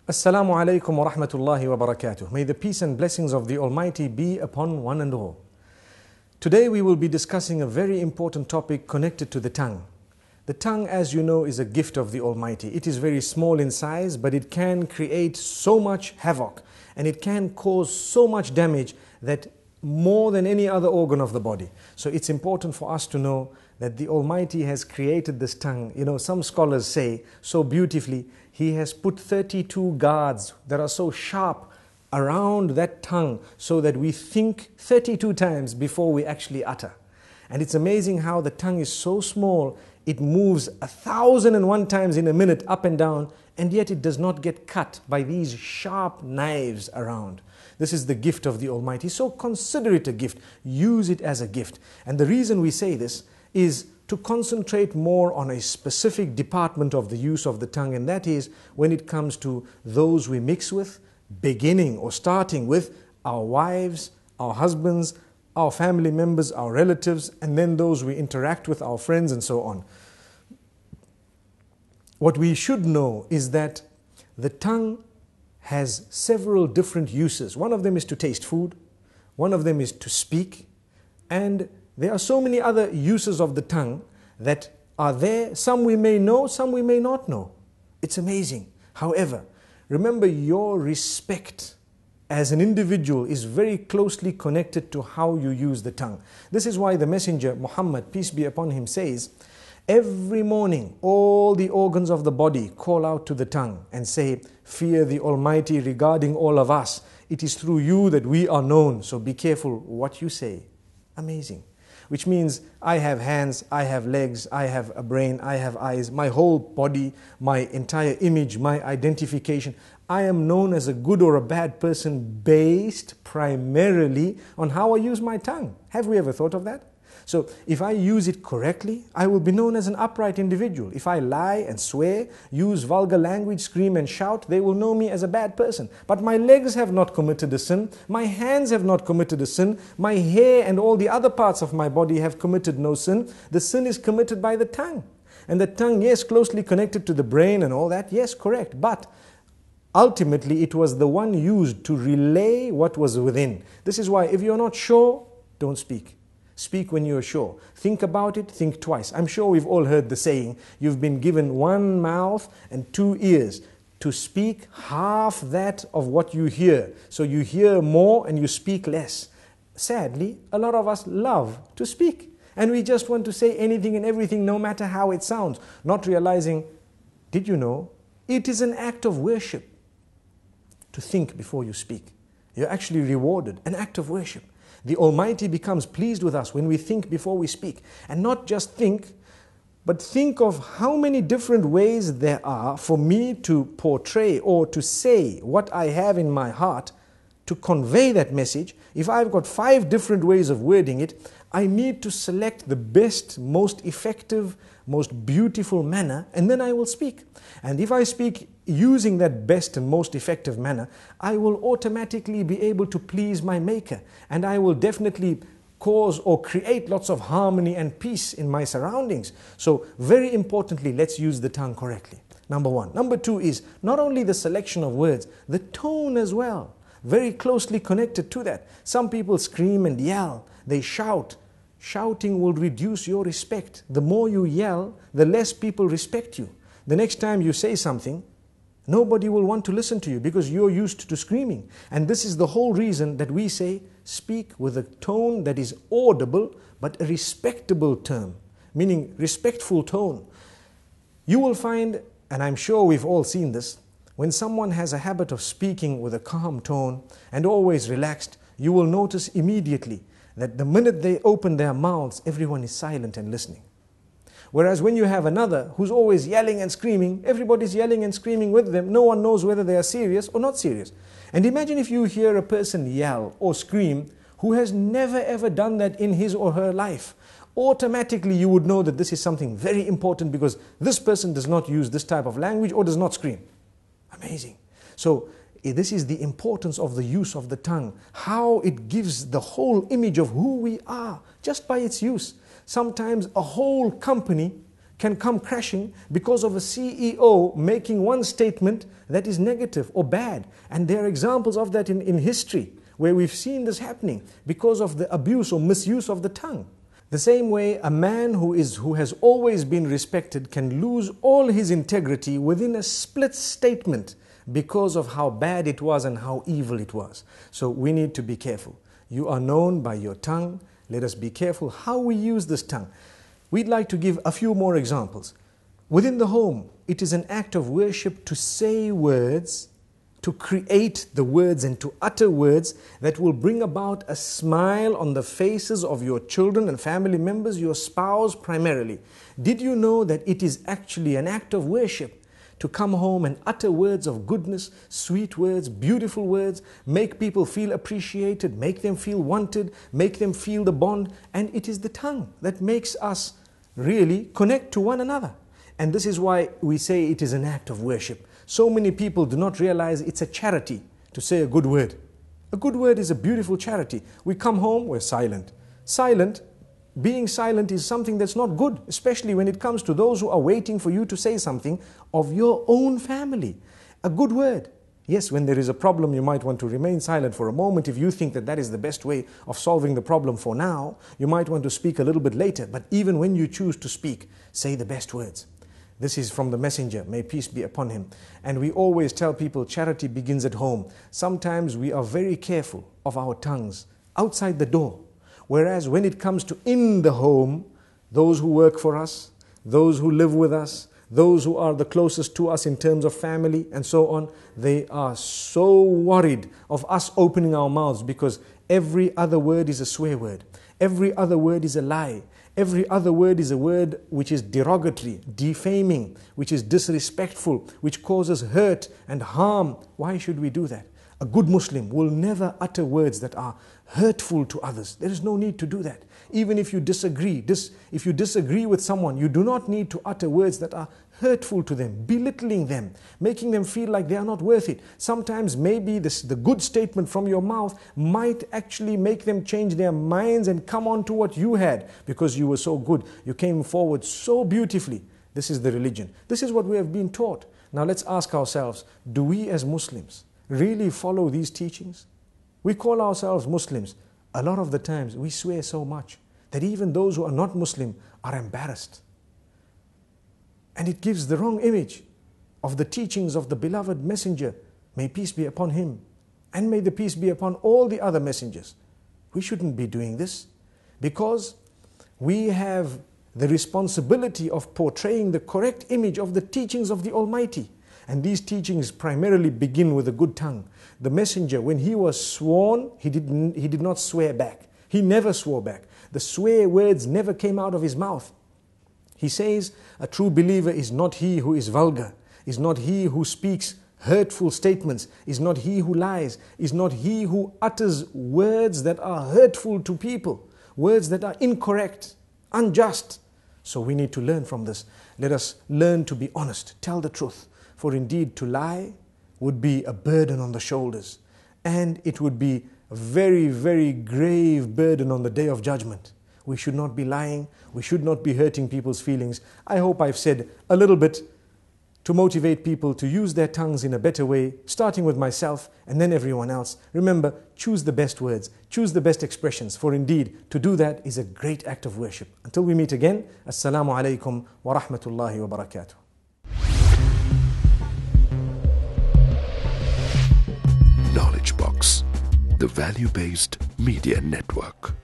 Assalamu alaikum wa rahmatullahi wa barakatuh. May the peace and blessings of the Almighty be upon one and all. Today we will be discussing a very important topic connected to the tongue. The tongue, as you know, is a gift of the Almighty. It is very small in size, but it can create so much havoc and it can cause so much damage that more than any other organ of the body. So it's important for us to know that the Almighty has created this tongue. You know, some scholars say so beautifully, He has put 32 guards that are so sharp around that tongue so that we think 32 times before we actually utter. And it's amazing how the tongue is so small, it moves 1,001 times in a minute up and down, and yet it does not get cut by these sharp knives around. This is the gift of the Almighty. So consider it a gift. Use it as a gift. And the reason we say this is to concentrate more on a specific department of the use of the tongue, and that is when it comes to those we mix with, beginning or starting with our wives, our husbands, our family members, our relatives, and then those we interact with, our friends, and so on. What we should know is that the tongue has several different uses. One of them is to taste food, one of them is to speak, and there are so many other uses of the tongue that are there. Some we may know, some we may not know. It's amazing. However, remember, your respect as an individual is very closely connected to how you use the tongue. This is why the Messenger Muhammad, peace be upon him, says, every morning all the organs of the body call out to the tongue and say, fear the Almighty regarding all of us. It is through you that we are known, so be careful what you say. Amazing. Which means I have hands, I have legs, I have a brain, I have eyes, my whole body, my entire image, my identification. I am known as a good or a bad person based primarily on how I use my tongue. Have we ever thought of that? So if I use it correctly, I will be known as an upright individual. If I lie and swear, use vulgar language, scream and shout, they will know me as a bad person. But my legs have not committed a sin, my hands have not committed a sin, my hair and all the other parts of my body have committed no sin. The sin is committed by the tongue. And the tongue, yes, closely connected to the brain and all that, yes, correct. But ultimately it was the one used to relay what was within. This is why if you're not sure, don't speak. Speak when you're sure. Think about it, think twice. I'm sure we've all heard the saying, you've been given one mouth and two ears to speak half that of what you hear. So you hear more and you speak less. Sadly, a lot of us love to speak. And we just want to say anything and everything, no matter how it sounds. Not realizing, did you know, it is an act of worship to think before you speak. You're actually rewarded, an act of worship. The Almighty becomes pleased with us when we think before we speak. And not just think, but think of how many different ways there are for me to portray or to say what I have in my heart, to convey that message. If I've got 5 different ways of wording it, I need to select the best, most effective, most beautiful manner, and then I will speak. And if I speak using that best and most effective manner, I will automatically be able to please my Maker, and I will definitely cause or create lots of harmony and peace in my surroundings. So very importantly, let's use the tongue correctly. Number 1. Number 2 is not only the selection of words, the tone as well. Very closely connected to that. Some people scream and yell, they shout. Shouting will reduce your respect. The more you yell, the less people respect you. The next time you say something, nobody will want to listen to you because you're used to screaming. And this is the whole reason that we say, speak with a tone that is audible, but a respectable term, meaning respectful tone. You will find, and I'm sure we've all seen this, when someone has a habit of speaking with a calm tone and always relaxed, you will notice immediately that the minute they open their mouths, everyone is silent and listening. Whereas when you have another who's always yelling and screaming, everybody's yelling and screaming with them. No one knows whether they are serious or not serious. And imagine if you hear a person yell or scream who has never ever done that in his or her life. Automatically you would know that this is something very important because this person does not use this type of language or does not scream. Amazing. So this is the importance of the use of the tongue, how it gives the whole image of who we are just by its use. Sometimes a whole company can come crashing because of a CEO making one statement that is negative or bad. And there are examples of that in history where we've seen this happening because of the abuse or misuse of the tongue. The same way a man who has always been respected can lose all his integrity within a split statement because of how bad it was and how evil it was. So we need to be careful. You are known by your tongue. Let us be careful how we use this tongue. We'd like to give a few more examples. Within the home, it is an act of worship to say words, to create the words and to utter words that will bring about a smile on the faces of your children and family members, your spouse primarily. Did you know that it is actually an act of worship to come home and utter words of goodness, sweet words, beautiful words, make people feel appreciated, make them feel wanted, make them feel the bond? And it is the tongue that makes us really connect to one another. And this is why we say it is an act of worship. So many people do not realize it's a charity to say a good word. A good word is a beautiful charity. We come home, we're silent. Being silent is something that's not good, especially when it comes to those who are waiting for you to say something of your own family. A good word. Yes, when there is a problem, you might want to remain silent for a moment. If you think that that is the best way of solving the problem for now, you might want to speak a little bit later. But even when you choose to speak, say the best words. This is from the messenger, may peace be upon him. And we always tell people charity begins at home. Sometimes we are very careful of our tongues outside the door. Whereas when it comes to in the home, those who work for us, those who live with us, those who are the closest to us in terms of family and so on, they are so worried of us opening our mouths because every other word is a swear word. Every other word is a lie. Every other word is a word which is derogatory, defaming, which is disrespectful, which causes hurt and harm. Why should we do that? A good Muslim will never utter words that are hurtful to others. There is no need to do that. Even if you disagree, if you disagree with someone, you do not need to utter words that are hurtful to them, belittling them, making them feel like they are not worth it. Sometimes maybe the good statement from your mouth might actually make them change their minds and come on to what you had because you were so good. You came forward so beautifully. This is the religion. This is what we have been taught. Now let's ask ourselves, do we as Muslims really follow these teachings? We call ourselves Muslims. A lot of the times we swear so much that even those who are not Muslim are embarrassed. And it gives the wrong image of the teachings of the beloved messenger. May peace be upon him. And may the peace be upon all the other messengers. We shouldn't be doing this because we have the responsibility of portraying the correct image of the teachings of the Almighty. And these teachings primarily begin with a good tongue. The messenger, when he was sworn, he did not swear back. He never swore back. The swear words never came out of his mouth. He says, a true believer is not he who is vulgar, is not he who speaks hurtful statements, is not he who lies, is not he who utters words that are hurtful to people, words that are incorrect, unjust. So we need to learn from this. Let us learn to be honest, tell the truth. For indeed to lie would be a burden on the shoulders, and it would be a very, very grave burden on the day of judgment. We should not be lying. We should not be hurting people's feelings. I hope I've said a little bit to motivate people to use their tongues in a better way, starting with myself and then everyone else. Remember, choose the best words, choose the best expressions, for indeed to do that is a great act of worship. Until we meet again, Assalamu alaikum wa rahmatullahi wa barakatuh. Knowledge Box, the value-based media network.